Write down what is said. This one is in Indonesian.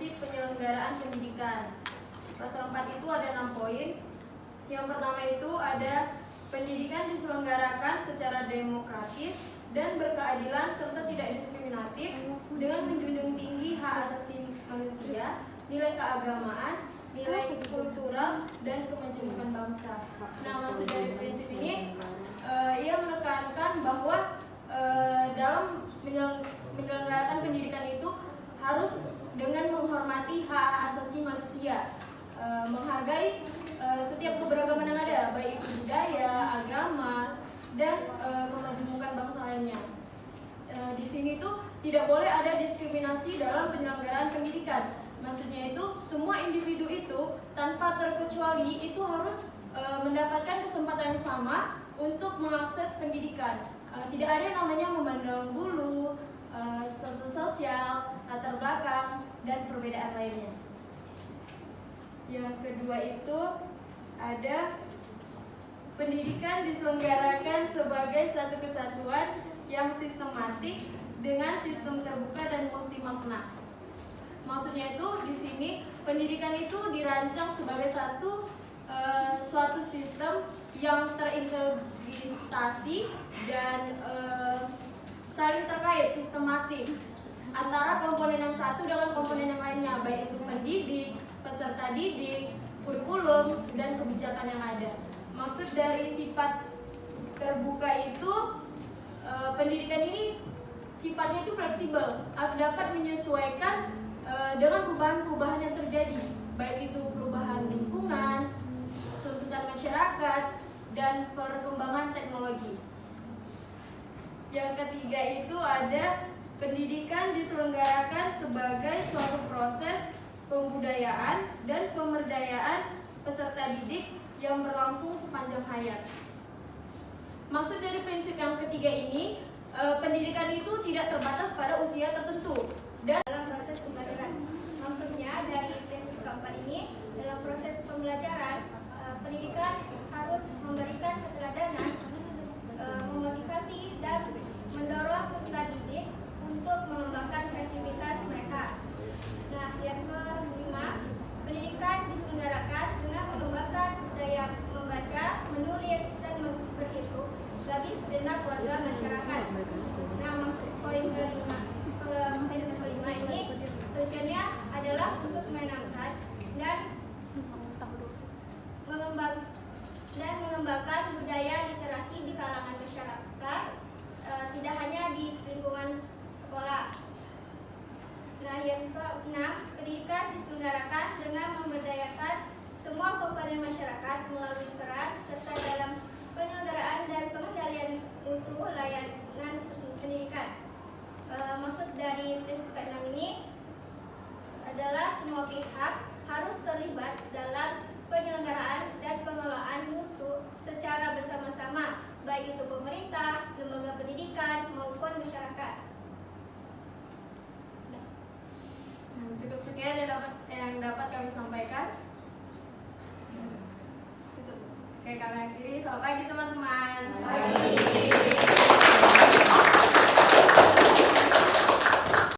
prinsip penyelenggaraan pendidikan. Pasal 4 itu ada 6 poin. Yang pertama itu ada pendidikan diselenggarakan secara demokratis dan berkeadilan serta tidak diskriminatif dengan menjunjung tinggi hak asasi manusia, nilai keagamaan, nilai kultural, dan kemajemukan bangsa. Nah, maksud dari prinsip ini ia menekankan bahwa dalam menyelenggarakan pendidikan itu harus dengan menghormati hak asasi manusia, menghargai setiap keberagaman yang ada, baik itu budaya, agama, dan kemajemukan bangsa lainnya. Di sini tuh tidak boleh ada diskriminasi dalam penyelenggaraan pendidikan. Maksudnya itu semua individu itu tanpa terkecuali itu harus mendapatkan kesempatan yang sama untuk mengakses pendidikan. Tidak ada yang namanya memandang bulu, status sosial, latar belakang, dan perbedaan lainnya. Yang kedua itu ada pendidikan diselenggarakan sebagai satu kesatuan yang sistematik dengan sistem terbuka dan multimakna. Maksudnya itu di sini pendidikan itu dirancang sebagai suatu sistem yang terintegrasi dan saling terkait, sistematik antara komponen yang satu dengan komponen yang lainnya, baik itu pendidik, peserta didik, kurikulum, dan kebijakan yang ada. Maksud dari sifat terbuka itu pendidikan ini sifatnya itu fleksibel, harus dapat menyesuaikan dengan perubahan-perubahan yang terjadi, baik itu perubahan lingkungan, tuntutan masyarakat, dan perkembangan teknologi. Yang ketiga itu ada pendidikan diselenggarakan sebagai suatu proses pembudayaan dan pemberdayaan peserta didik yang berlangsung sepanjang hayat. Maksud dari prinsip yang ketiga ini, pendidikan itu tidak terbatas pada usia tertentu dan dalam proses pembelajaran. Maksudnya dari prinsip keempat ini, dalam proses pembelajaran, pendidikan harus memberikan keteladanan, memotivasi dan mendorong peserta didik untuk mengembangkan kreativitas mereka. Nah, yang kelima, pendidikan diselenggarakan dengan mengembangkan budaya membaca, menulis, dan berhitung bagi segenap warga masyarakat. Nah, maksud poin kelima, prinsip kelima ini tujuannya adalah untuk menanamkan dan mengembangkan budaya literasi di kalangan masyarakat, tidak hanya di lingkungan sekolah. Nah, yang keenam, pendidikan diselenggarakan dengan memberdayakan semua komponen masyarakat melalui peran serta dalam penyelenggaraan dan pengendalian mutu layanan pendidikan. Maksud dari prinsip keenam ini adalah semua pihak harus terlibat dalam penyelenggaraan dan pengelolaan mutu secara bersama-sama, baik itu pemerintah, lembaga pendidikan, maupun masyarakat. Cukup sekian yang dapat kami sampaikan. Oke, kami akhiri. Selamat pagi teman-teman.